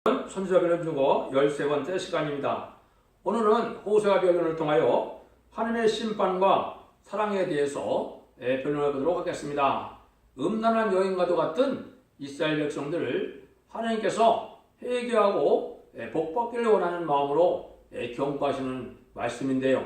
선지자 변론 중고 13번째 시간입니다. 오늘은 호세아 변론을 통하여 하나님의 심판과 사랑에 대해서 변론해 보도록 하겠습니다. 음란한 여인과도 같은 이스라엘 백성들을 하나님께서 회개하고 복받기를 원하는 마음으로 경고하시는 말씀인데요.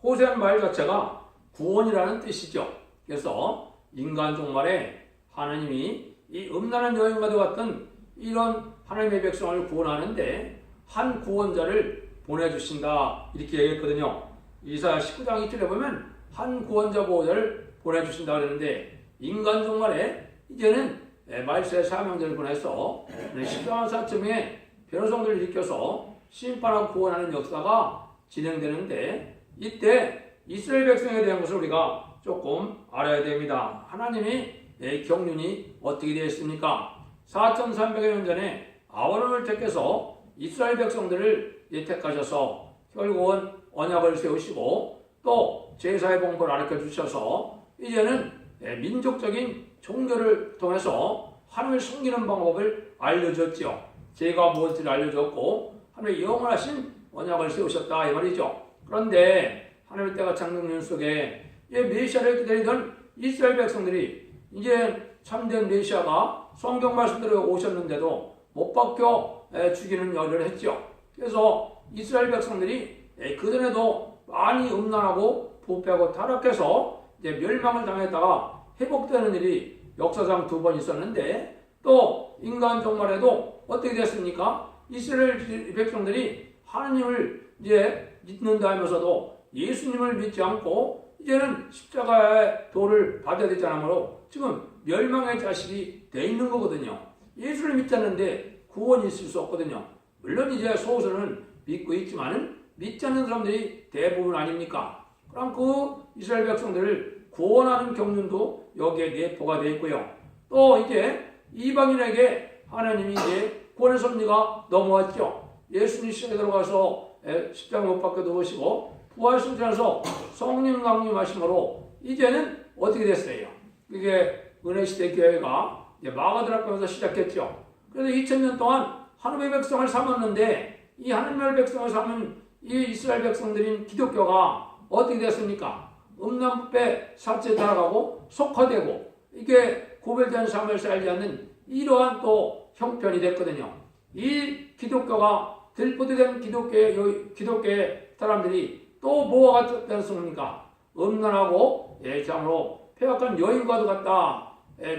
호세아는 말 자체가 구원이라는 뜻이죠. 그래서 인간 종말에 하나님이 이 음란한 여인과도 같은 이런 하나님의 백성을 구원하는데 한 구원자를 보내주신다 이렇게 얘기했거든요. 이사야 19장 2절에 보면 한 구원자 보호자를 보내주신다 그랬는데 인간 종말에 이제는 말세의 사명자를 보내서 십자가 사점에 변호성들을 일으켜서 심판하고 구원하는 역사가 진행되는데 이때 이스라엘 백성에 대한 것을 우리가 조금 알아야 됩니다. 하나님이 경륜이 어떻게 되어 있습니까? 4300여 년 전에 아론을 택해서 이스라엘 백성들을 택하셔서 결국은 언약을 세우시고 또 제사의 봉헌을 가르쳐 주셔서 이제는 민족적인 종교를 통해서 하나님을 섬기는 방법을 알려줬죠. 제가 무엇을 알려줬고 하나님의 영원하신 언약을 세우셨다 이 말이죠. 그런데 하나님의 때가 장정년 속에 메시아를 기다리던 이스라엘 백성들이 이제 참된 메시아가 성경 말씀대로 오셨는데도 못 박혀 죽이는 열을 했죠. 그래서 이스라엘 백성들이 그전에도 많이 음란하고 부패하고 타락해서 이제 멸망을 당했다가 회복되는 일이 역사상 2번 있었는데 또 인간 종말에도 어떻게 됐습니까? 이스라엘 백성들이 하나님을 이제 믿는다 하면서도 예수님을 믿지 않고 이제는 십자가의 도를 받아야 되지 않으므로 지금 멸망의 자식이 돼 있는 거거든요. 예수를 믿지 않는데 구원이 있을 수 없거든요. 물론 이제 소수는 믿고 있지만은 믿지 않는 사람들이 대부분 아닙니까? 그럼 그 이스라엘 백성들을 구원하는 경륜도 여기에 내포가 되어 있고요. 또 이제 이방인에게 하나님이 이제 구원의 섭리가 넘어왔죠. 예수님 시대에 들어가서 십자가 못 박혀 누우시고 부활승천해서 성령 강림하심으로 이제는 어떻게 됐어요? 그게 은혜시대 교회가 마가다락방에서 시작했죠. 그래서 2000년 동안 하나님의 백성을 삼았는데 이 하나님의 백성을 삼은 이 이스라엘 백성들인 기독교가 어떻게 됐습니까? 음란부패 사치에 따라가고 속화되고 이게 구별된 삶을 살지 않는 이러한 또 형편이 됐거든요. 이 기독교가 들포되된 기독교의 사람들이 또 뭐가 됐습니까? 음란하고 참으로 폐역한 여인과도 같다.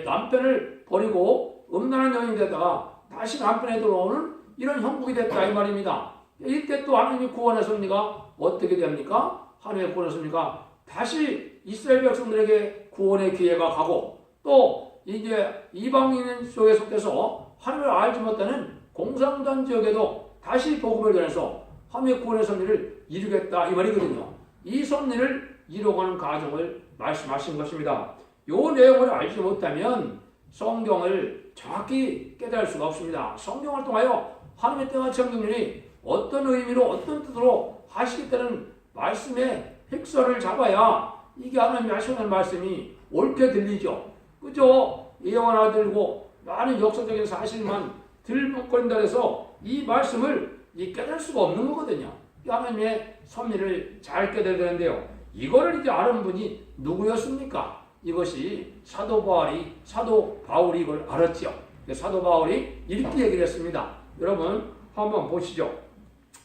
남편을 버리고 음란한 여인이 되다가 다시 남편에 들어오는 이런 형국이 됐다 이 말입니다. 이때 또 하나님의 구원의 섭리가 어떻게 됩니까? 하나님의 구원의 섭리가 다시 이스라엘 백성들에게 구원의 기회가 가고 또 이제 이방인 쪽에 속해서 하나님을 알지 못하는 공산당 지역에도 다시 복음을 전해서 하나님의 구원의 섭리를 이루겠다 이 말이거든요. 이 섭리를 이루어가는 과정을 말씀하신 것입니다. 이 내용을 알지 못하면 성경을 정확히 깨달을 수가 없습니다. 성경을 통하여 하나님의 때와 성경이 어떤 의미로 어떤 뜻으로 하시겠다는 말씀의 핵서를 잡아야 이게 하나님이 하시는 말씀이 옳게 들리죠. 그죠? 예언 하나 들고 많은 역사적인 사실만 들먹거린다 해서 이 말씀을 깨달을 수가 없는 거거든요. 하나님의 섭리를 잘 깨달아야 되는데요. 이거를 이제 아는 분이 누구였습니까? 이것이 사도 바울이 이걸 알았죠. 사도 바울이 이렇게 얘기를 했습니다. 여러분 한번 보시죠.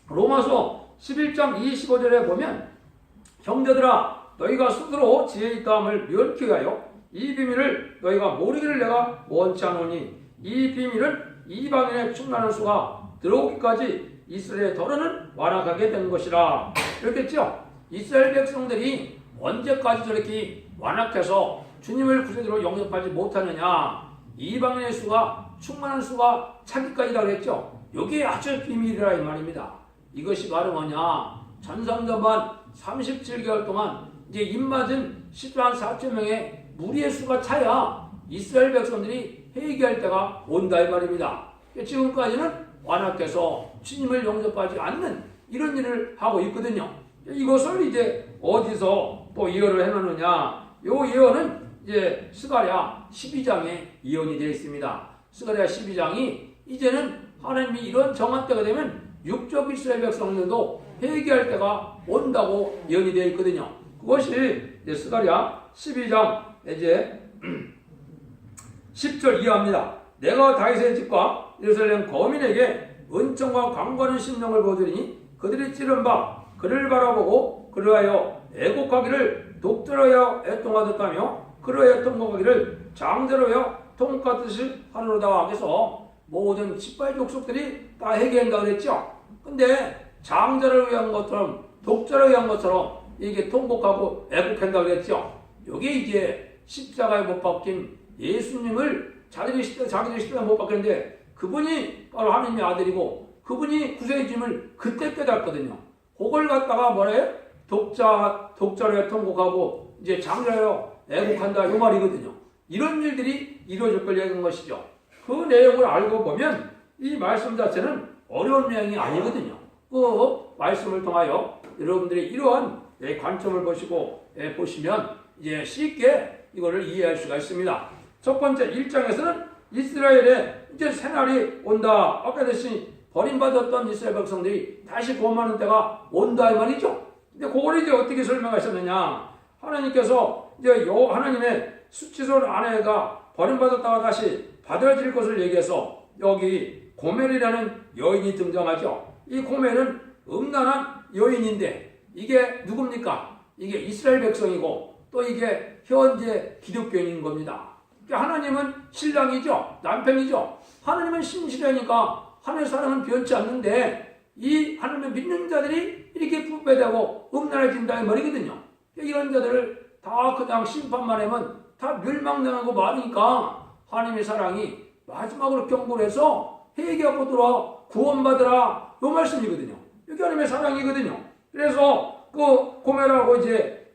로마서 11장 25절에 보면 형제들아 너희가 스스로 지혜 있다함을 멸케 하여 이 비밀을 너희가 모르기를 내가 원치 않으니 이 비밀은 이방인의 충만한 수가 들어오기까지 이스라엘의 더러는 완악하게 된 것이라. 이렇게 했죠. 이스라엘 백성들이 언제까지 저렇게 완악해서 주님을 구세주로 영접하지 못하느냐. 이방인의 수가 충만한 수가 차기까지라고 했죠. 이게 아주 비밀이라 이 말입니다. 이것이 바로 뭐냐. 전성전반 37개월 동안 이제 입맞은 14만 4천 명의 무리의 수가 차야 이스라엘 백성들이 회개할 때가 온다 이 말입니다. 지금까지는 완악해서 주님을 영접하지 않는 이런 일을 하고 있거든요. 이것을 이제 어디서 또 예언을 해놓느냐. 이 예언은 이제 스가랴 12장에 예언이 되어 있습니다. 스가랴 12장이 이제는 하나님이 이런 정한 때가 되면 육적 이스라엘 백성들도 회개할 때가 온다고 예언이 되어 있거든요. 그것이 스가랴 12장 이제 10절 이하입니다. 내가 다윗의 집과 예루살렘 거민에게 은총과 강구하는 심령을 보여주리니 그들이 찌른 바 그를 바라보고 그러하여 애곡하기를 독들하여 애통하였다며 그러하여 통곡하기를 장대로여 통곡하듯이 하노로다. 그래서 모든 지파의 족속들이 다 회개한다 그랬죠. 근데 장자를 위한 것처럼 독자를 위한 것처럼 이게 통곡하고 애곡한다 그랬죠. 이게 이제 십자가에 못 박힌 예수님을 자기들 십자가에 못 박혔는데 그분이 바로 하나님의 아들이고 그분이 구세주임을 그때 깨닫거든요. 그걸 갖다가 뭐래? 독자로 통곡하고 이제 장자로 애곡한다 이 말이거든요. 이런 일들이 이루어질 걸 얘기한 것이죠. 그 내용을 알고 보면 이 말씀 자체는 어려운 내용이 아니거든요. 그 말씀을 통하여 여러분들이 이러한 관점을 보시면 이제 쉽게 이거를 이해할 수가 있습니다. 첫 번째 1장에서는 이스라엘에 이제 새날이 온다. 아까 했듯이 버림받았던 이스라엘 백성들이 다시 구원하는 때가 온다 이 말이죠. 근데 그걸 이제 어떻게 설명하셨느냐? 하나님께서 이제 하나님의 수치스러운 아내가 버림받았다가 다시 받아들일 것을 얘기해서 여기 고멜이라는 여인이 등장하죠. 이 고멜은 음란한 여인인데 이게 누굽니까? 이게 이스라엘 백성이고 또 이게 현재 기독교인인 겁니다. 그러니까 하나님은 신랑이죠. 남편이죠. 하나님은 신실하니까 하나님의 사랑은 변치 않는데 이 하나님을 믿는 자들이 이렇게 부패되고 음란해진다 이 말이거든요. 이런 자들을 다 그냥 심판만 하면 다 멸망당하고 말이니까 하나님의 사랑이 마지막으로 경고를 해서 회개하고 들어와 구원받으라 이 말씀이거든요. 이게 하나님의 사랑이거든요. 그래서 그 고멜하고 이제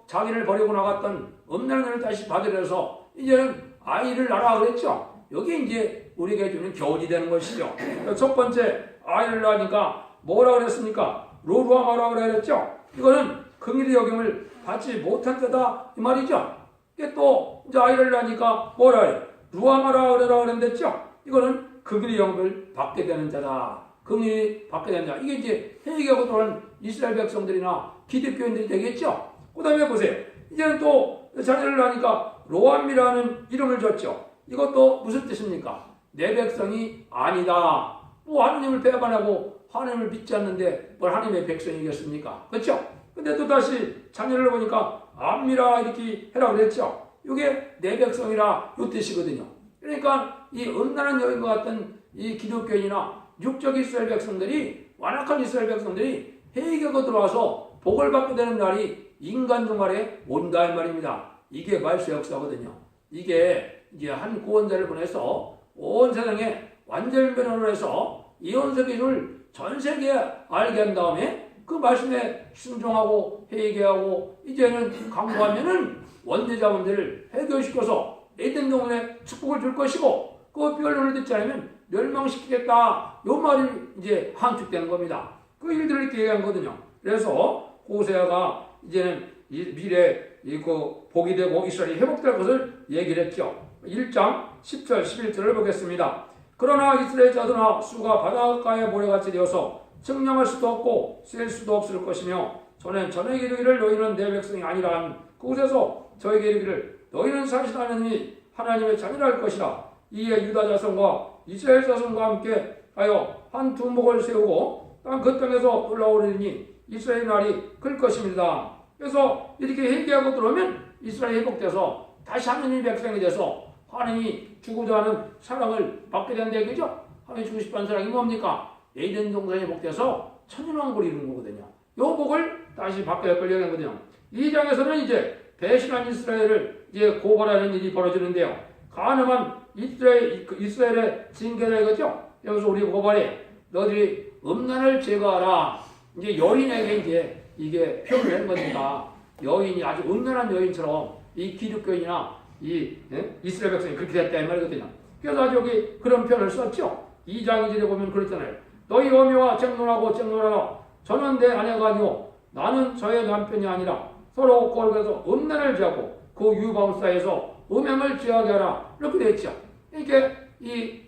자기를 버리고 나갔던 음란을 다시 받으려서 이제는 아이를 낳으라 그랬죠. 여기 이제 우리에게 주는 교훈이 되는 것이죠. 첫 번째 아이를 낳으니까 뭐라 그랬습니까? 로루아마라 그랬죠. 이거는 긍휼의 여김을 받지 못한 자다 이 말이죠. 이게 또 이제 아이를 낳으니까 뭐라 해? 루아마라 그랬죠. 이거는 긍휼의 여김을 받게 되는 자다. 긍휼이 받게 되는 자. 이게 이제 회개하고 또한 이스라엘 백성들이나 기독교인들이 되겠죠. 그 다음에 보세요. 이제는 또 자녀를 낳으니까 로암이라는 이름을 줬죠. 이것도 무슨 뜻입니까? 내 백성이 아니다. 뭐 하나님을 배반하고 하나님을 믿지 않는데 뭘 하나님의 백성이겠습니까? 그렇죠? 근데 또 다시 자녀를 보니까 암미라 이렇게 해라 그랬죠. 이게 내 백성이라 이 뜻이거든요. 그러니까 이 음란한 여인과 같은 이 기독교인이나 육적 이스라엘 백성들이 완악한 이스라엘 백성들이 회개하고 들어와서 복을 받게 되는 날이 인간 종말에 온다 이 말입니다. 이게 말세 역사거든요. 이게 이제 한 구원자를 보내서 온 세상에 완전 변호를 해서 이혼서 기준을 전 세계에 알게 한 다음에 그 말씀에 순종하고 회개하고 이제는 강구하면은 원죄자분들을 해결시켜서 에덴 동안에 축복을 줄 것이고 그 변론을 듣지 않으면 멸망시키겠다. 요 말이 이제 함축되는 겁니다. 그 일들을 이렇게 얘기한 거거든요. 그래서 호세아가 이제는 미래 그 복이 되고 이스라엘이 회복될 것을 얘기를 했죠. 1장 10절 11절을 보겠습니다. 그러나 이스라엘 자들아 수가 바닷가에 모래같이 되어서 측량할 수도 없고 셀 수도 없을 것이며 전에게 이르기를 너희는 내 백성이 아니라 그곳에서 저에게 이르기를 너희는 사실 하나님의 자녀라 할 것이라. 이에 유다 자손과 이스라엘 자손과 함께 하여 한 두목을 세우고 그 땅에서 올라오리니 이스라엘 날이 클 것입니다. 그래서 이렇게 회개하고 들어오면 이스라엘이 회복돼서 다시 하나님의 백성이 돼서 하나님이 주고자 하는 사랑을 받게 된다 이거죠. 하나님이 주고 싶어하는 사랑이 뭡니까? 에덴 동산이 회복돼서 천년왕국을 이루는 거거든요. 요 복을 다시 받게 될 걸 얘기하거든요. 이 장에서는 이제 배신한 이스라엘을 이제 고발하는 일이 벌어지는데요. 가늠한 이스라엘의 징계를 이거죠. 여기서 우리 고발해. 너희들이 음란을 제거하라. 이제 여인에게 이제 이게 표현을 한 거니까 여인이 아주 음란한 여인처럼 이 기독교인이나 이스라엘 백성이 그렇게 됐다 이 말이거든요. 그래서 아주 여기 그런 표현을 썼죠. 2장 2절에 보면 그랬잖아요. 너희 어미와 쟁론하라. 저는 내 아내가 아니오 나는 저의 남편이 아니라 서로 거룩해서 음란을 지하고 그 유방 사이에서 음행을 지하게 하라. 이렇게 되어 있죠. 그러니까 이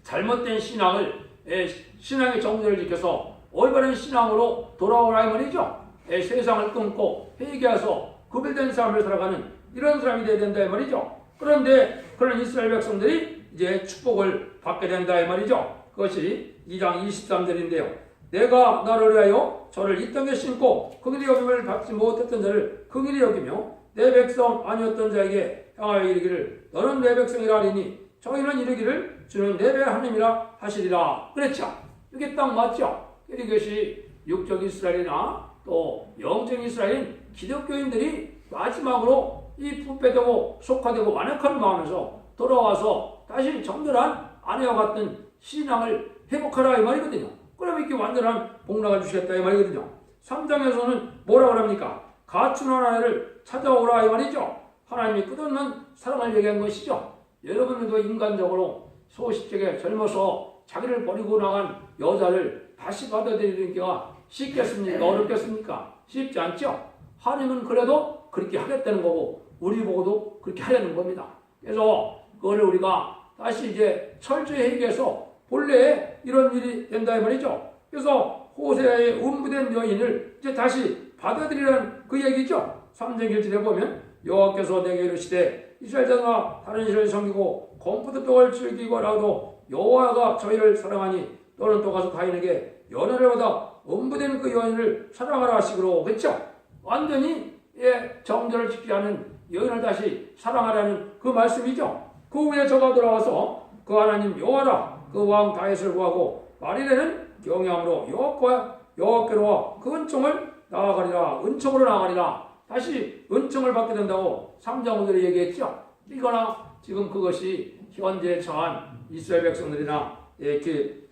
잘못된 신앙의 정죄를 지켜서 올바른 신앙으로 돌아오라 이 말이죠. 세상을 끊고 회개해서 구별된 삶을 살아가는 이런 사람이 되어야 된다 이 말이죠. 그런데 그런 이스라엘 백성들이 이제 축복을 받게 된다 이 말이죠. 그것이 2장 23절인데요. 내가 너를 위하여 저를 이 땅에 심고 긍휼히 여김을 받지 못했던 자를 긍휼히 여기며 내 백성 아니었던 자에게 향하여 이르기를 너는 내 백성이라 하리니 저희는 이르기를 주는 내 하나님이라 하시리라. 그랬죠. 이게 딱 맞죠. 이것이 육적 이스라엘이나 또 영적 이스라엘인 기독교인들이 마지막으로 이 부패되고 속화되고 완악한 마음에서 돌아와서 다시 정결한 아내와 같은 신앙을 회복하라 이 말이거든요. 그러면 이렇게 완전한 복락을 주시겠다 이 말이거든요. 3장에서는 뭐라고 합니까? 가춘한 아내를 찾아오라 이 말이죠. 하나님이 끝없는 사랑을 얘기한 것이죠. 여러분들도 인간적으로 소시적에 젊어서 자기를 버리고 나간 여자를 다시 받아들이기가 쉽겠습니까? 어렵겠습니까? 쉽지 않죠? 하나님은 그래도 그렇게 하겠다는 거고 우리 보고도 그렇게 하려는 겁니다. 그래서 그거를 우리가 다시 이제 철저히 회개해서 본래 이런 일이 된다 이 말이죠. 그래서 호세아의 음부된 여인을 이제 다시 받아들이라는 그 얘기죠. 3장 1절에 보면 여호와께서 내게 이르시되 이스라엘 자가 다른 신을 섬기고 공포도 떡을 즐기고라도 여호와가 저희를 사랑하니 너는 또 가서 가인에게 연애를 받아 음부된 그 여인을 사랑하라 하시기로. 그렇죠? 완전히 정절을 지키지 않은 여인을 다시 사랑하라는 그 말씀이죠. 그 후에 저가 돌아와서 그 하나님 여호와라 그 왕 다윗을 구하고 말일에는 경외함으로 여호와께로 그 은총을 나아가리라. 은총으로 나아가리라. 다시 은총을 받게 된다고 3장 5절에 얘기했죠. 이거나 지금 그것이 현재 처한 이스라엘 백성들이나 이렇게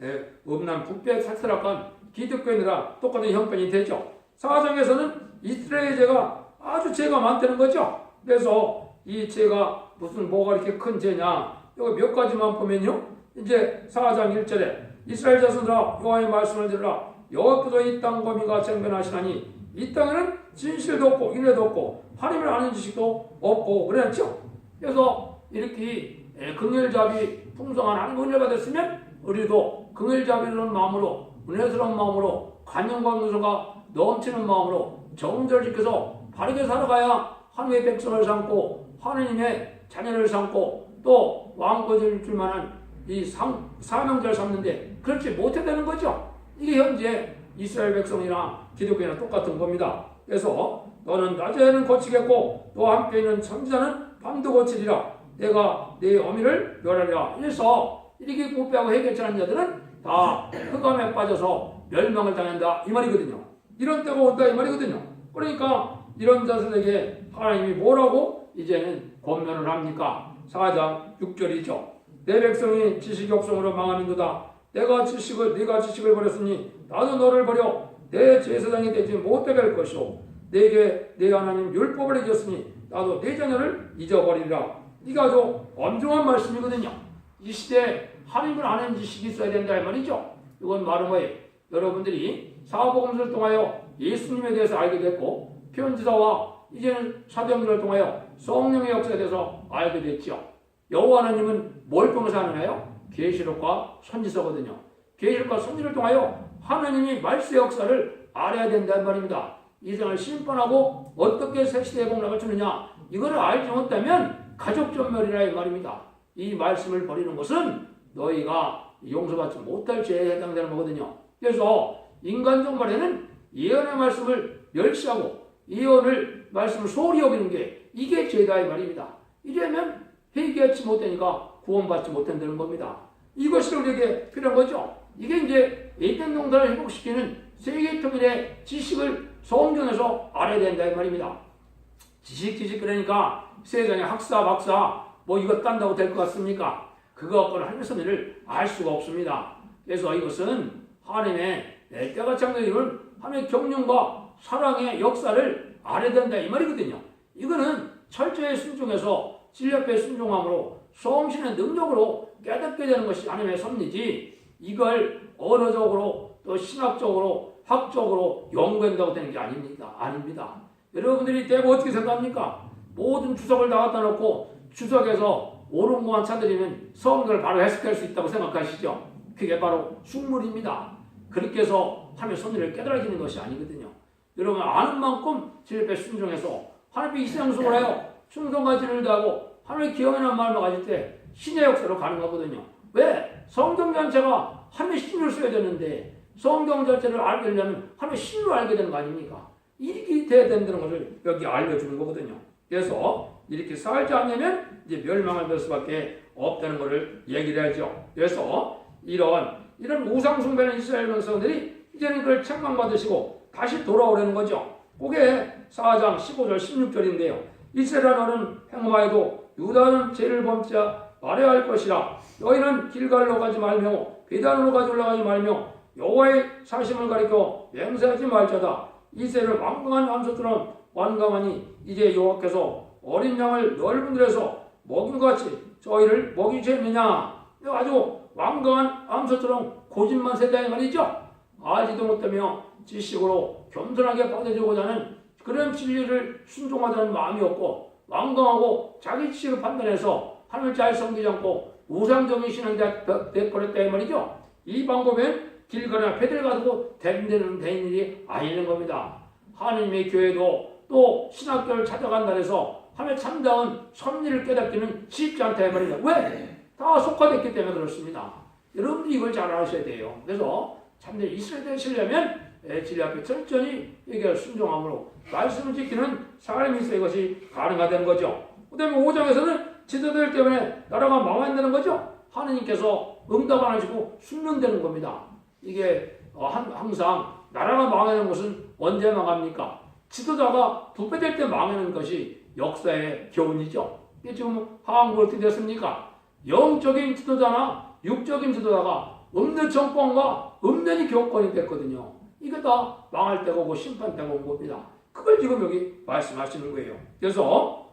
음란 부패 살살악한 기득권이라 똑같은 형편이 되죠. 4장에서는 이스라엘 죄가 아주 죄가 많다는 거죠. 그래서 이 죄가 무슨 뭐가 이렇게 큰 죄냐, 여기 몇 가지만 보면요. 이제 4장 1절에 이스라엘 자손들아 여호와의 말씀을 들으라. 여호와께서 이 땅 거민과 쟁변하시나니 이 땅에는 진실도 없고 인애도 없고 하나님을 아는 지식도 없고 그랬죠. 그래서 이렇게 긍휼자비 풍성한 하나님 은혜를 받았으면 우리도 긍휼자비로운 마음으로 은혜스러운 마음으로 관용과 은혜가 넘치는 마음으로 정절을 지켜서 바르게 살아가야 하나님의 백성을 삼고 하나님의 자녀를 삼고 또 왕권을 줄 만한 이 사명자를 삼는데 그렇지 못했다는 거죠. 이게 현재 이스라엘 백성이나 기독교나 똑같은 겁니다. 그래서 너는 낮에는 고치겠고 또 함께 있는 선지자는 밤도 고치리라. 내가 네 어미를 멸하리라. 이래서 이렇게 부패하고 해결하는 자들은 다 흑암에 빠져서 멸망을 당한다 이 말이거든요. 이런 때가 온다 이 말이거든요. 그러니까 이런 자들에게 하나님이 뭐라고 이제는 권면을 합니까? 4장 6절이죠. 내 백성이 지식이 없음으로 망하는도다. 네가 지식을 버렸으니 나도 너를 버려 내 제사장이 되지 못하게 할 것이오. 내게 내 하나님 율법을 잊었으니 나도 내 자녀를 잊어버리리라. 이게 아주 엄중한 말씀이거든요. 이 시대에 하나님을 아는 지식이 있어야 된다 이 말이죠. 이건 말은 뭐예요? 여러분들이 사복음서를 통하여 예수님에 대해서 알게 됐고 편지자와 이제는 사도행전을 통하여 성령의 역사에 대해서 알게 됐죠. 여호와 하나님은 뭘 통해서 하느냐요? 계시록과 선지서거든요. 계시록과 선지를 통하여 하나님이 말씀의 역사를 알아야 된다는 말입니다. 이 세상을 심판하고 어떻게 새 시대의 복락을 주느냐 이거를 알지 못하면 가족전멸이라 이 말입니다. 이 말씀을 버리는 것은 너희가 용서받지 못할 죄에 해당되는 거거든요. 그래서 인간적 말에는 예언의 말씀을 멸시하고 예언을 말씀을 소홀히 여기는 게 이게 죄다 이 말입니다. 이러면 회개하지 못하니까 구원받지 못한다는 겁니다. 이것이 우리에게 필요한 거죠. 이게 이제 예정농사를 회복시키는 세계통일의 지식을 성경에서 알아야 된다 이 말입니다. 지식 그러니까 세상에 학사 박사 뭐 이것 딴다고 될 것 같습니까? 그거 갖고는 하나님의 섭리를 알 수가 없습니다. 그래서 이것은 하나님의 때가 창조이는 하나님의 경륜과 사랑의 역사를 알아야 된다 이 말이거든요. 이거는 철저히 순종해서 진리 앞에 순종함으로 성신의 능력으로 깨닫게 되는 것이 하나님의 섭리지 이걸 언어적으로 또 신학적으로 학적으로 연구한다고 되는 게 아닙니다. 여러분들이 대고 어떻게 생각합니까? 모든 주석을 다 갖다 놓고 주석에서 옳은 것만 찾으려면 성경을 바로 해석할 수 있다고 생각하시죠? 그게 바로 숙물입니다. 그렇게 해서 하나님의 섭리를 깨달아지는 것이 아니거든요. 여러분 아는 만큼 제 옆에 순종해서 하나님의 이생성을 하여 충성과 진리를 다하고 하나님의 기억이라는 마음을 가질 때 신의 역사로 가능하거든요. 왜? 성경 전체가 하나님의 신을 써야 되는데 성경 전체를 알려면 하나님의 신을 알게 되는 거 아닙니까? 이렇게 돼야 된다는 것을 여기 알려주는 거거든요. 그래서 이렇게 살지 않으면 이제 멸망을 될 수밖에 없다는 것을 얘기를 하죠. 그래서 이런 우상 숭배하는 이스라엘 백성들이 이제는 그걸 책망받으시고 다시 돌아오려는 거죠. 그게 4장 15절 16절인데요. 이스라엘 너는 행음하여도 유다는 죄를 범자 말해야 할 것이라. 너희는 길갈로 가지 말며 비단으로 가지 올라가지 말며 여호와의 사심을 가리켜 맹세하지 말자다. 이스라엘은 완강한 암소처럼 완강하니 이제 여호와께서 어린 양을 넓은 들에서 먹인 것 같이 저희를 먹이겠느냐. 아주 완강한 암소처럼 고집만 세다 이 말이죠. 알지도 못하며 지식으로 겸손하게 받아주고자 하는 그런 진리를 순종하자는 마음이 없고 완강하고 자기 지식을 판단해서 하나님을 잘 섬기지 않고 우상적인 신앙이 되어버렸다 이 말이죠. 이 방법엔 길거리나 패들 가지고 된 일이 아니는 겁니다. 하나님의 교회도 또 신학교를 찾아간다 해서 하나님의 참다운 섭리를 깨닫기는 쉽지 않다 이 말이죠. 왜? 다 속화됐기 때문에 그렇습니다. 여러분들이 이걸 잘 아셔야 돼요. 그래서 참된 이스라엘 되시려면 진리 앞에 철저히 이게 순종함으로 말씀을 지키는 사람이 있어야 이것이 가능하다는 거죠. 그 다음에 5장에서는 지도자들 때문에 나라가 망한다는 거죠. 하느님께서 응답 안 하시고 숨는다는 겁니다. 이게 항상 나라가 망하는 것은 언제 망합니까? 지도자가 부패될 때 망하는 것이 역사의 교훈이죠. 이게 지금 한국은 어떻게 됐습니까? 영적인 지도자나 육적인 지도자가 없는 정권과 없는 교권이 됐거든요. 이게 다 망할 때가 오고 심판 때가 온 겁니다. 그걸 지금 여기 말씀하시는 거예요. 그래서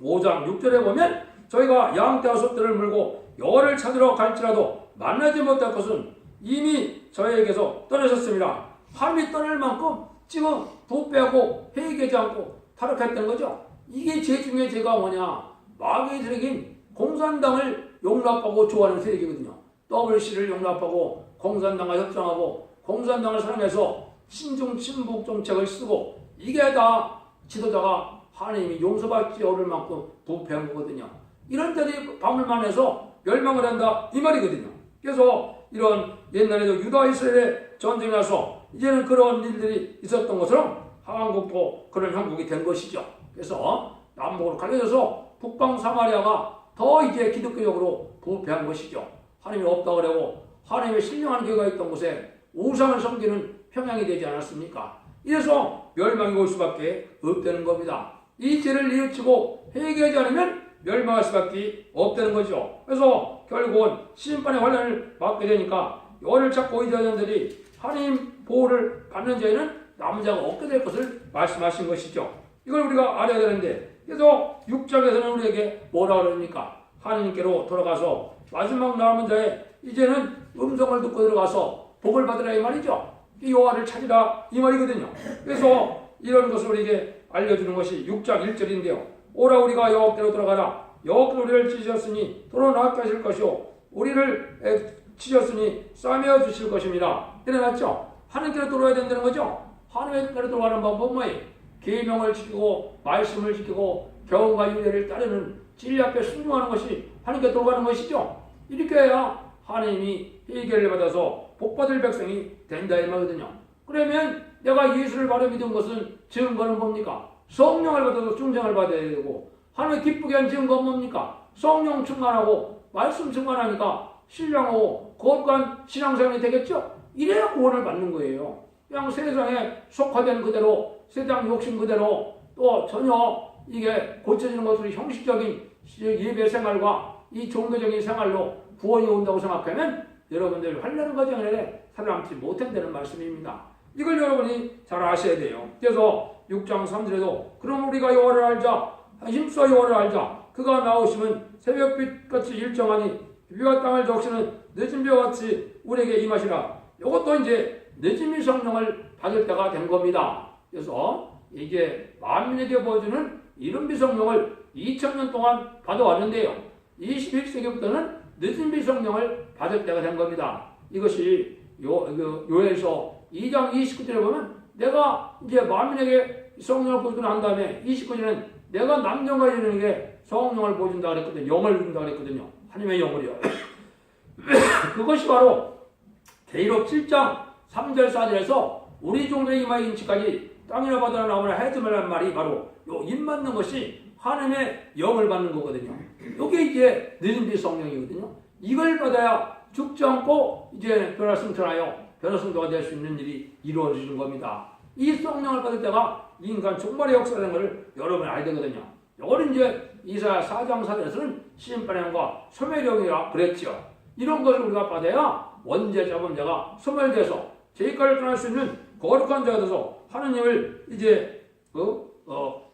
5장 6절에 보면 저희가 양떼와소떼를 물고 여호와를 찾으러 갈지라도 만나지 못할 것은 이미 저희에게서 떠나셨습니다. 하나님이 떠날 만큼 지금 부패하고 회개하지 않고 타락했던 거죠. 이게 죄 중에 죄가 뭐냐? 마귀의 세력인 공산당을 용납하고 좋아하는 세력이거든요. WC를 용납하고 공산당과 협상하고 공산당을 사랑해서 신중 친북 정책을 쓰고 이게 다 지도자가 하나님이 용서받지 않을 만큼 부패한 거거든요. 이런 때들이 방울만 해서 멸망을 한다 이 말이거든요. 그래서 이런 옛날에도 유다 이스라엘의 전쟁이 나서 이제는 그런 일들이 있었던 것처럼 한국도 그런 형국이 된 것이죠. 그래서 남북으로 갈려져서 북방 사마리아가 더 이제 기독교적으로 부패한 것이죠. 하나님이 없다고 그러고 하나님의 신령한 교회가 있던 곳에 우상을 섬기는 평양이 되지 않았습니까? 이래서 멸망이 올 수밖에 없다는 겁니다. 이 죄를 뉘우치고 회개하지 않으면 멸망할 수밖에 없다는 거죠. 그래서 결국은 심판의 환란을 받게 되니까 여호와를 찾고 의지하는 자들이 하나님 보호를 받는 자에는 남은 자가 없게 될 것을 말씀하신 것이죠. 이걸 우리가 알아야 되는데 그래서 6장에서는 우리에게 뭐라 그럽니까? 하나님께로 돌아가서 마지막 남은 자에 이제는 음성을 듣고 들어가서 복을 받으라 이 말이죠. 여호와를 찾으라 이 말이거든요. 그래서 이런 것을 우리에게 알려주는 것이 6장 1절인데요. 오라 우리가 여호와께로 돌아가라. 여호와께서 우리를 지으셨으니 도로 나게 하실 것이요 우리를 치셨으니 싸매어 주실 것입니다. 이래놨죠. 하나님께로 돌아야 된다는 거죠. 하나님께로 돌아가는 방법은 뭐예요? 계명을 지키고 말씀을 지키고 경험과 윤회를 따르는 진리 앞에 순종하는 것이 하나님께 돌아가는 것이죠. 이렇게 해야 하나님이 회개를 받아서 복받을 백성이 된다 이 말이거든요. 그러면 내가 예수를 바로 믿은 것은 증거는 뭡니까? 성령을 받아서 충성을 받아야 되고 하나님을 기쁘게 한 증거는 뭡니까? 성령 충만하고 말씀 충만하니까 신령하고 거룩한 신앙생활이 되겠죠? 이래야 구원을 받는 거예요. 그냥 세상에 속화된 그대로 세상 욕심 그대로 또 전혀 이게 고쳐지는 것으로 형식적인 예배 생활과 이 종교적인 생활로 구원이 온다고 생각하면 여러분들 환난의 과정에 살아남지 못한다는 말씀입니다. 이걸 여러분이 잘 아셔야 돼요. 그래서 6장 3절에도 그럼 우리가 여호와를 알자 힘써 여호와를 알자 그가 나오시면 새벽빛같이 일정하니 비와 땅을 적시는 늦은 비와같이 우리에게 임하시라. 이것도 이제 늦은비 성령을 받을 때가 된 겁니다. 그래서 이게 만민에게 보여주는 이른비 성령을 2000년 동안 받아왔는데요. 21세기부터는 늦은비 성령을 받을 때가 된 겁니다. 이것이 요엘서 2장 29절에 보면 내가 이제 만민에게 성령을 보여주고 난 다음에 29절에는 내가 남녀가 이르는에게 성령을 보여준다 그랬거든요. 영을 준다 그랬거든요. 하나님의 영을요. 그것이 바로 계시록 7장 3절 4절에서 우리 종들의 이마에 인치까지 땅이나 바다나 나무나 해지 말라는 말이 바로 요 입맞는 것이 하나님의 영을 받는 거거든요. 이게 이제 늦은비 성령이거든요. 이걸 받아야 죽지 않고 이제 변화승천하여 변화승도가 될 수 있는 일이 이루어지는 겁니다. 이 성령을 받을 때가 인간 종말의 역사라는 것을 여러분이 알게 되거든요. 이거는 이제 이사야 4장 4절에서는 심판의 영과 소멸의 영이라 그랬죠. 이런 것을 우리가 받아야 원죄 자범죄가 소멸돼서 죄까지 떠날 수 있는 거룩한 자가 돼서 하느님을 이제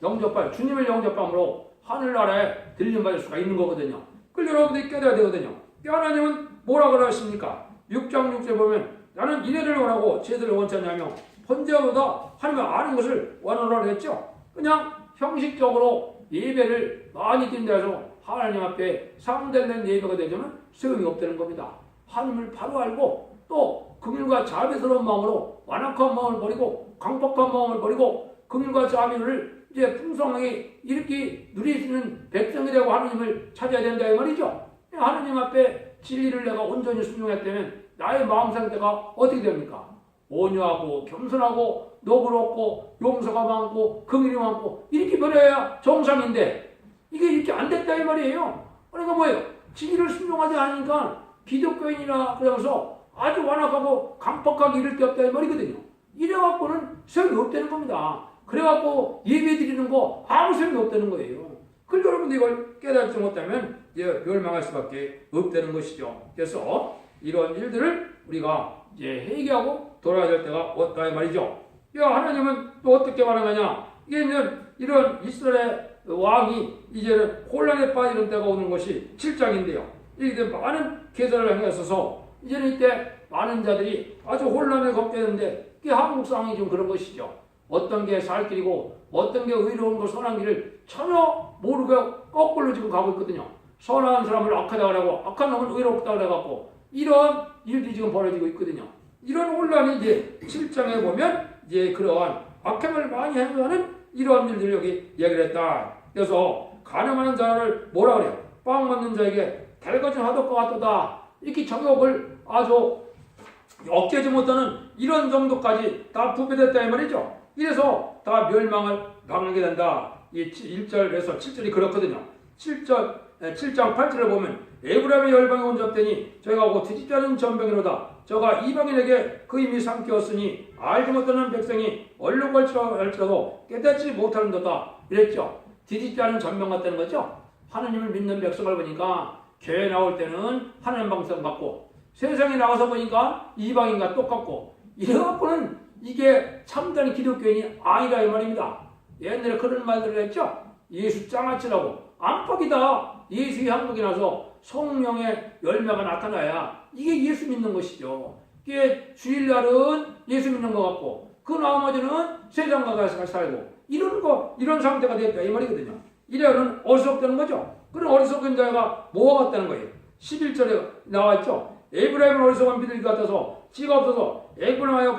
영접할 주님을 영접함으로 하늘나라에 들림받을 수가 있는 거거든요. 그걸 여러분들이 깨달아야 되거든요. 하나님은 뭐라고 하십니까? 6장 6절에 보면 나는 이래를 원하고 제들을 원치 않냐며 번제보다 하나님을 아는 것을 원하노라 했죠. 그냥 형식적으로 예배를 많이 드린다 해서 하나님 앞에 상대된 예배가 되자면 소용이 없다는 겁니다. 하나님을 바로 알고 또 긍휼과 자비스러운 마음으로 완악한 마음을 버리고 강박한 마음을 버리고 긍휼과 자비를 이제 풍성하게 이렇게 누릴 수 있는 백성이 되고 하나님을 찾아야 된다 이 말이죠. 하나님 앞에 진리를 내가 온전히 순종했다면 나의 마음 상태가 어떻게 됩니까? 온유하고 겸손하고 너그럽고 용서가 많고 긍휼이 많고 이렇게 변해야 정상인데 이게 이렇게 안 됐다 이 말이에요. 그러니까 뭐예요? 진리를 순종하지 않으니까 기독교인이라 그러면서 아주 완악하고 강박하게 이럴 데 없다 이 말이거든요. 이래갖고는 소용이 없다는 겁니다. 그래갖고 예배 드리는 거 아무 소용이 없다는 거예요. 그걸 여러분들 이걸 깨닫지 못하면 이제 멸망할 수밖에 없다는 것이죠. 그래서 이런 일들을 우리가 이제 회개하고 돌아야 될 때가 왔다 이 말이죠. 하나님은 또 어떻게 말하느냐? 이게 이런 이스라엘 왕이 이제는 혼란에 빠지는 때가 오는 것이 7장인데요. 이제 많은 계산을 행했어서 이제는 이때 많은 자들이 아주 혼란에 걷겠는데 이게 한국 상황이 좀 그런 것이죠. 어떤 게 살 길이고 어떤 게 의로운 거 선한 길을 전혀 모르고 거꾸로 지금 가고 있거든요. 선한 사람을 악하다고 하고 악한 놈은 의롭다고 해갖고 이런 일들이 지금 벌어지고 있거든요. 이런 혼란이 이제 7장에 보면 이제 그러한 악행을 많이 행하는 이런 일들을 여기 얘기를 했다. 그래서 가늠하는 자를 뭐라 그래요? 빵 먹는 자에게 달궈진 화덕과 같도다. 이렇게 정욕을 아주 억제하지 못하는 이런 정도까지 다 부패됐다 이 말이죠. 이래서 다 멸망을 당하게 된다. 이 1절에서 7절이 그렇거든요. 7장 8절을 보면 에브라임의 열방에 온잡되니 저희가 오고 뒤집지 않은 전병이로다. 저가 이방인에게 그 힘이 삼켰으니 알지 못하는 백성이 얼룩 할지라도 깨닫지 못하는도다. 이랬죠. 뒤집지 않은 전병 같다는 거죠. 하나님을 믿는 백성을 보니까 교회 나올 때는 하나님 방송 같고 세상에 나가서 보니까 이방인과 똑같고 이래갖고는 이게 참된 기독교인이 아니라 이 말입니다. 옛날에 그런 말들을 했죠. 예수 장아찌라고 안팎이다. 예수의 한국에 나서 성령의 열매가 나타나야 이게 예수 믿는 것이죠. 이게 주일날은 예수 믿는 것 같고 그 나머지는 세상과 가서 살고 이런 상태가 됐다 이 말이거든요. 이래는 어리석다는 거죠. 그런 어리석은 자가 뭐가 같다는 거예요. 11절에 나와있죠. 에브라임은 어리석은 비둘기 같아서 지가 없어서 애굽하여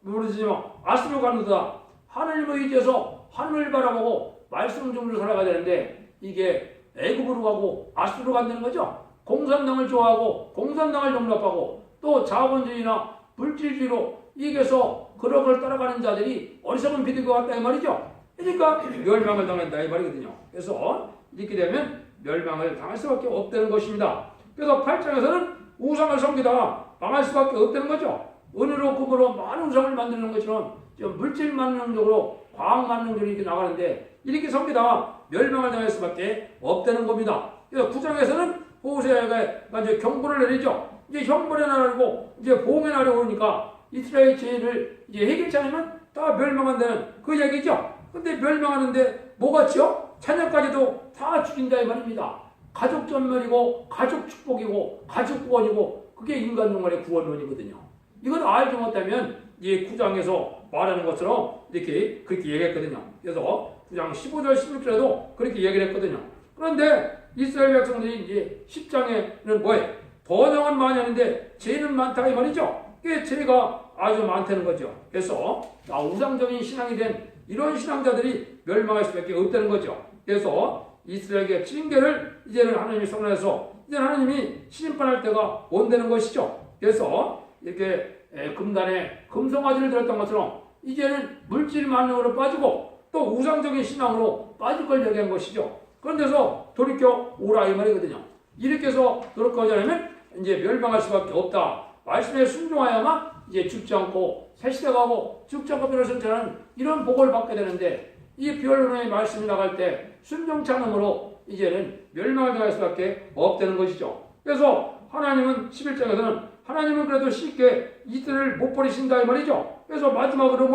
부르짖으며 아스로 가는도다. 하나님을 의지해서 하늘을 바라보고 말씀 중으로 살아가야 되는데 이게 애굽으로 가고 아스로 간다는 거죠. 공산당을 좋아하고 공산당을 용납하고 또 자본주의나 물질주의로 이겨서 그런 걸 따라가는 자들이 어리석은 비둘기 같다 이 말이죠. 그러니까 멸망을 당한다 이 말이거든요. 그래서 이렇게 되면 멸망을 당할 수밖에 없다는 것입니다. 그래서 8장에서는 우상을 섬기다가 망할 수밖에 없다는 거죠. 은으로 금으로 많은 우상을 만드는 것처럼 물질 만능적으로 과학 만능적으로 이렇게 나가는데 이렇게 섬기다가 멸망을 당할 수밖에 없다는 겁니다. 그래서 9장에서는 호세아가 이제 경고를 내리죠. 이제 형벌의 날이고 이제 보응의 날이 오니까 이스라엘 죄를 이제 해결치 않으면 다 멸망한다는 그 얘기죠. 근데 멸망하는데 뭐같죠? 자녀까지도 다 죽인다 이 말입니다. 가족 전멸이고 가족 축복이고 가족 구원이고 그게 인간 종말의 구원론이거든요. 이걸 알지 못하면 이 9장에서 말하는 것처럼 그렇게 얘기했거든요. 그래서 9장 15절 16절에도 그렇게 얘기를 했거든요. 그런데 이스라엘 백성들이 이제 10장에는 뭐예요? 번영은 많이 하는데 죄는 많다 이 말이죠. 이게 죄가 아주 많다는 거죠. 그래서 우상적인 신앙이 된 이런 신앙자들이 멸망할 수밖에 없다는 거죠. 그래서 이스라엘에게 징계를 이제는 하나님이 선언해서 이제 하나님이 심판할 때가 온다는 것이죠. 그래서 이렇게 금단에 금송아지를 들었던 것처럼 이제는 물질 만능으로 빠지고 또 우상적인 신앙으로 빠질 걸 얘기한 것이죠. 그런데서 돌이켜 오라 이 말이거든요. 이렇게 해서 돌이켜오지 않으면 이제 멸망할 수밖에 없다. 말씀에 순종하야만 이제 죽지 않고 새 시대 가고 죽지 않고 변호선처럼 이런 복을 받게 되는데 이 변론의 말씀이 나갈 때 순종치 않음으로 이제는 멸망을 당할 수밖에 없다는 것이죠. 그래서 하나님은 11장에서는 하나님은 그래도 쉽게 이들을 못 버리신다 이 말이죠. 그래서 마지막으로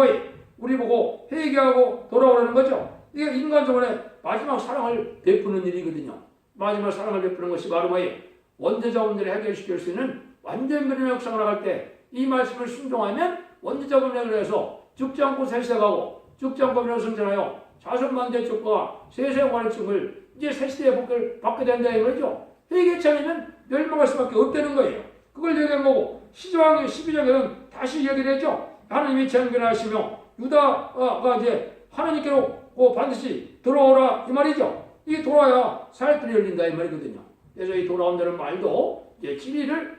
우리 보고 회개하고 돌아오라는 거죠. 이게 인간적으로 마지막 사랑을 베푸는 일이거든요. 마지막 사랑을 베푸는 것이 바로 원죄자 문제를 해결시킬 수 있는 완전 변론의 역사가 나갈 때 이 말씀을 순종하면 원죄자 문제를 해서 죽지 않고 새 시대 가고 죽지 않고 변호를 승천하여 자손만대 축과 세세관의 축을 이제 새 시대의 복을 받게 된다 이 말이죠. 회개치 않으면 멸망할 수밖에 없다는 거예요. 그걸 얘기한 거고 시조왕의 12장에는 다시 얘기를 했죠. 하나님이 재앙변하시며 유다가 이제 하나님께로 반드시 돌아오라 이 말이죠. 이게 돌아야 살뜰이 열린다 이 말이거든요. 그래서 이 돌아온다는 말도 이제 진리를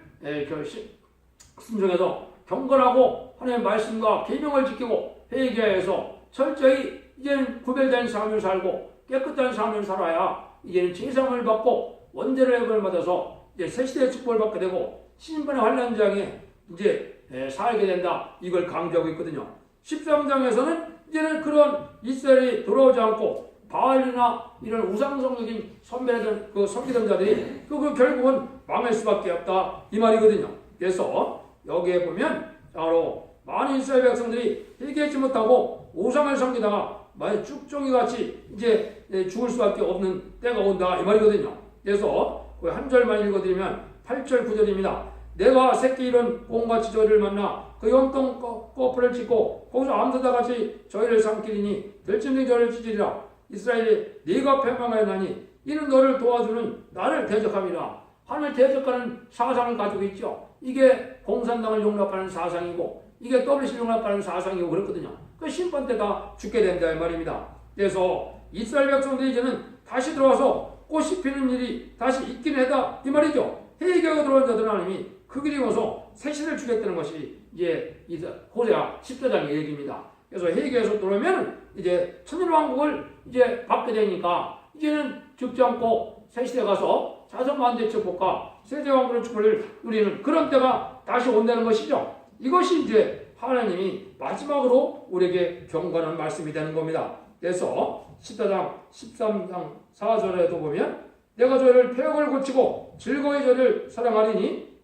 순종해서 경건하고 하나님의 말씀과 계명을 지키고 회개해서 철저히 이제는 구별된 삶을 살고 깨끗한 삶을 살아야 이제는 제상을 받고 원죄를 해결을 받아서 이제 새 시대의 축복을 받게 되고 신분의 환란장에 이제 살게 된다. 이걸 강조하고 있거든요. 13장에서는 이제는 그런 이스라엘이 돌아오지 않고 바알이나 이런 우상성적인 선배들 섬기던 자들이 그 결국은 망할 수밖에 없다 이 말이거든요. 그래서 여기에 보면 바로 많은 이스라엘 백성들이 회개하지 못하고 우상을 섬기다가 쭉종이 같이 이제 죽을 수밖에 없는 때가 온다 이 말이거든요. 그래서 한 절만 읽어드리면 8절 9절입니다. 내가 새끼 이런 곰같이 저희를 만나 그 염통 거풀을 찍고 거기서 암사다 같이 저희를 삼키리니 들짐승이 저를 찢으리라. 이스라엘이 네가 패망하였나니 이는 너를 도와주는 나를 대적함이라. 하늘 대적하는 사상을 가지고 있죠. 이게 공산당을 용납하는 사상이고 이게 WC를 용납하는 사상이고 그렇거든요. 그 심판 때 다 죽게 된다 이 말입니다. 그래서 이스라엘 백성들이 이제는 다시 들어와서 꽃이 피는 일이 다시 있긴 하다 이 말이죠. 회개하고 들어온 자들은 하나님이 그 길이 와서 새 시대를 주겠다는 것이 이제 호세아 14장의 얘기입니다. 그래서 회개해서 들어오면 이제 천일왕국을 이제 받게 되니까 이제는 죽지 않고 새 시대 가서 자손만대 축복과 세대왕국의 축복을 누리는 그런 때가 다시 온다는 것이죠. 이것이 이제 하나님이 마지막으로 우리에게 경고하는 말씀이 되는 겁니다. 그래서 14장 13장 4절에도 보면 내가 저희를 폐역을 고치고 즐거이 저희를 사랑하리니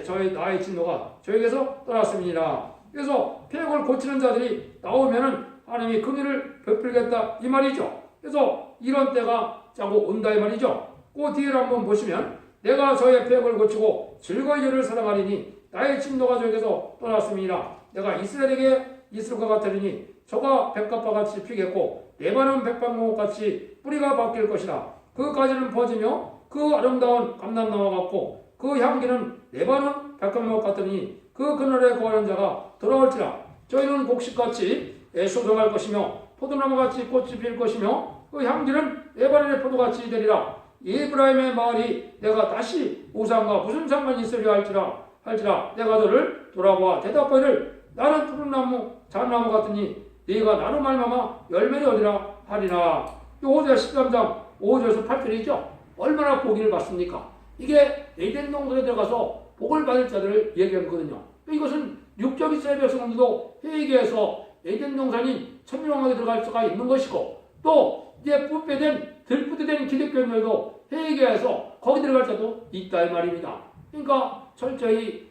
저희 나의 진노가 저에게서 떠났습니다. 그래서 폐역을 고치는 자들이 나오면은 하나님이 긍휼을 베풀겠다 이 말이죠. 그래서 이런 때가 자꾸 온다 이 말이죠. 그 뒤를 한번 보시면 내가 저의 폐역을 고치고 즐거이 저를 사랑하리니 나의 진노가 저에게서 떠났습니다. 내가 이스라엘에게 있을 것 같으니 저가 백합과 같이 피겠고 레바논 백방목같이 뿌리가 바뀔 것이라. 그 가지는 퍼지며 그 아름다운 감람나무와 같고 그 향기는 레바논 백합목 같으니 그 그늘에 거하는 자가 돌아올지라. 저희는 곡식같이 소송할 것이며 포도나무같이 꽃이 필 것이며 그 향기는 레바논의 포도같이 되리라. 에브라임의 마을이 내가 다시 우상과 무슨 상관이 있으려 할지라 내가 너를 돌아보아 대답하기를 나는 푸른 나무 잣나무 같으니 네가 나로 말미암아 열매를 얻으라 하리라. 호세아 13장 5절에서 8절이죠. 얼마나 복을 받습니까? 이게 에덴 동산에 들어가서 복을 받을 자들을 얘기한 거거든요. 이것은 육적 이스라엘 백성들도 회개해서 에덴 동산이 천일왕국에 들어갈 수가 있는 것이고 또 이제 부패된 들부대된 기독교인들도 회개해서 거기 들어갈 자도 있다 이 말입니다. 그러니까 철저히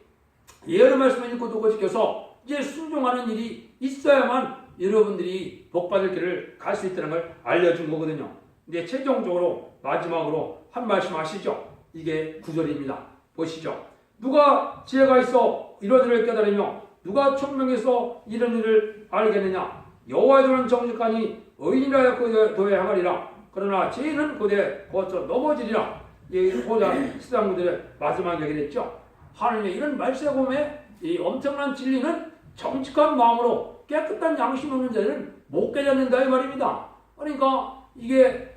예언의 말씀을 읽고 두고 지켜서 이제 순종하는 일이 있어야만 여러분들이 복받을 길을 갈 수 있다는 걸 알려준 거거든요. 근데 최종적으로 마지막으로 한 말씀 하시죠. 이게 9절입니다. 보시죠. 누가 지혜가 있어 이런 일을 깨달으며 누가 총명해서 이런 일을 알겠느냐. 여호와의 도는 정직하니 의인이라 도에 행하리라. 그러나 죄인은 고대 거쳐 넘어지리라. 이 호자 시장부들의 마지막 얘기를 했죠. 하나님의 이런 말세곰의 이 엄청난 진리는 정직한 마음으로 깨끗한 양심 없는 자들은 못 깨닫는다 이 말입니다. 그러니까 이게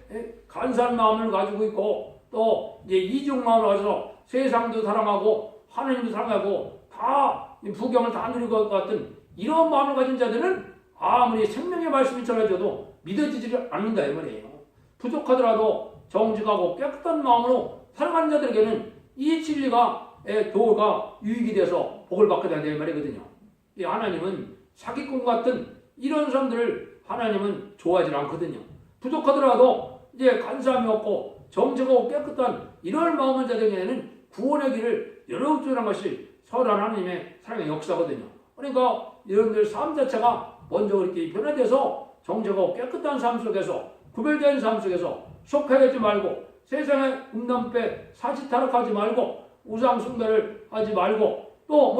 간사한 마음을 가지고 있고 또 이제 이중 마음을 가져서 세상도 사랑하고 하나님도 사랑하고 다 부경을 다 누릴 것 같은 이런 마음을 가진 자들은 아무리 생명의 말씀이 전해져도 믿어지지 않는다 이 말이에요. 부족하더라도 정직하고 깨끗한 마음으로 살아가는 자들에게는 이 진리가 도가 유익이 돼서 복을 받게 된다 이 말이거든요. 이 하나님은 사기꾼 같은 이런 사람들을 하나님은 좋아하지 않거든요. 부족하더라도 이제 간사함이 없고 정직하고 깨끗한 이런 마음의 자들에게는 구원의 길을 열어주는 것이 선한 하나님의 사랑의 역사거든요. 그러니까 이런들 삶 자체가 먼저 이렇게 변화돼서 정직하고 깨끗한 삶 속에서 구별된 삶 속에서 속해하지 말고 세상의 음란배 사지타락하지 말고 우상 숭배를 하지 말고 또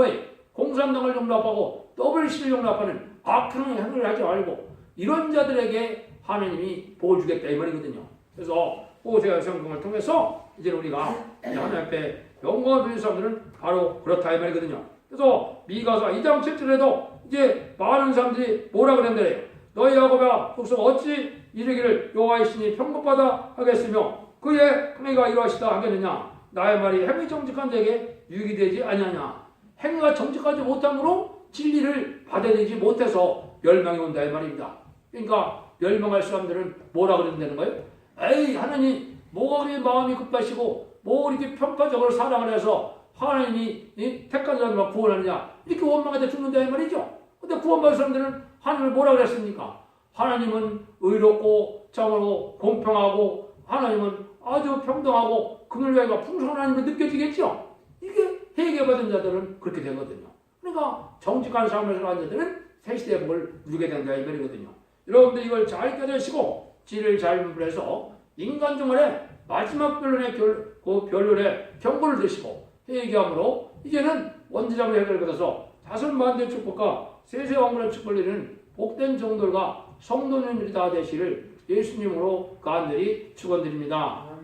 공산당을 용납하고 WC를 용납하는 악한 행위를 하지 말고 이런 자들에게 하나님이 복을 주겠다 이 말이거든요. 그래서 호세아 성경을 통해서 이제 우리가 하나님 앞에 영광을 드리는 사람들은 바로 그렇다 이 말이거든요. 그래서 미가서 2장 7절에도 이제 많은 사람들이 뭐라 그랬는데요. 너희 야곱아 속성 어찌 이르기를 여호와의 신이 평급하다 하겠으며 그의 행위가 이러하시다 하겠느냐. 나의 말이 행위 정직한 자에게 유익이 되지 아니하냐. 행위가 정직하지 못함으로 진리를 받아들이지 못해서 멸망이 온다 이 말입니다. 그러니까 멸망할 사람들은 뭐라 그런다는 거예요? 에이 하나님 뭐가 그리 마음이 급하시고 뭐 이렇게 편파적으로 사랑을 해서 하나님이 택한 자들만 구원하느냐 이렇게 원망하다 죽는다 이 말이죠. 근데 구원받은 사람들은 하나님을 뭐라 그랬습니까? 하나님은 의롭고 정으로 공평하고 하나님은 아주 평등하고 긍휼과 풍성한 하나님을 느껴지겠죠. 이게 회개받은 자들은 그렇게 되거든요. 그러니까 정직한 삶을 살아가는 자들은 새 시대의 복을 누리게 된다 이 말이거든요. 여러분들 이걸 잘 깨닫으시고 지혜를 잘 분별해서 인간 생활의 마지막 변론의 경고를 드시고 회개함으로 이제는 원죄자의 해결을 받아서 자손만대의 축복과 세세왕국의 축복을 이루는 복된 정돌과 성도님들이 다 되시를 예수님으로 간절히 축원드립니다.